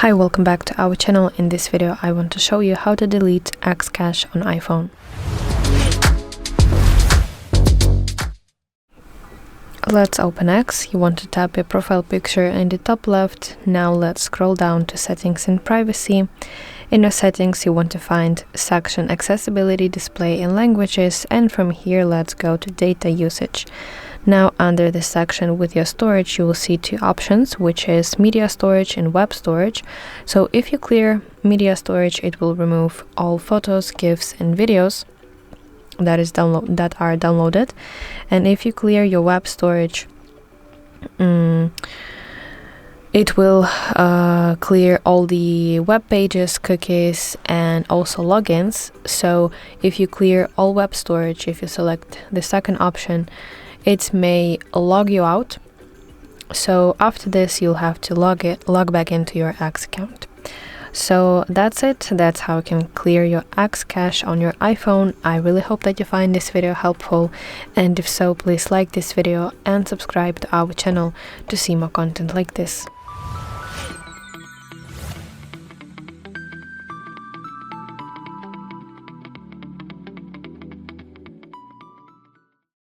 Hi, welcome back to our channel. In this video I want to show you how to delete X cache on iPhone. Let's open X. You want to tap your profile picture in the top left. Now let's scroll down to settings and privacy. In your settings you want to find section accessibility, display and languages, and from here let's go to data usage. Now under this section with your storage you will see two options, which is media storage and web storage. So if you clear media storage, it will remove all photos, GIFs and videos that are downloaded, and if you clear your web storage, it will clear all the web pages, cookies and also logins. So if you clear all web storage, if you select the second option, it may log you out. So after this you'll have to log back into your X account. So that's it. That's how you can clear your X cache on your iPhone. I really hope that you find this video helpful, and if so, please like this video and subscribe to our channel to see more content like this.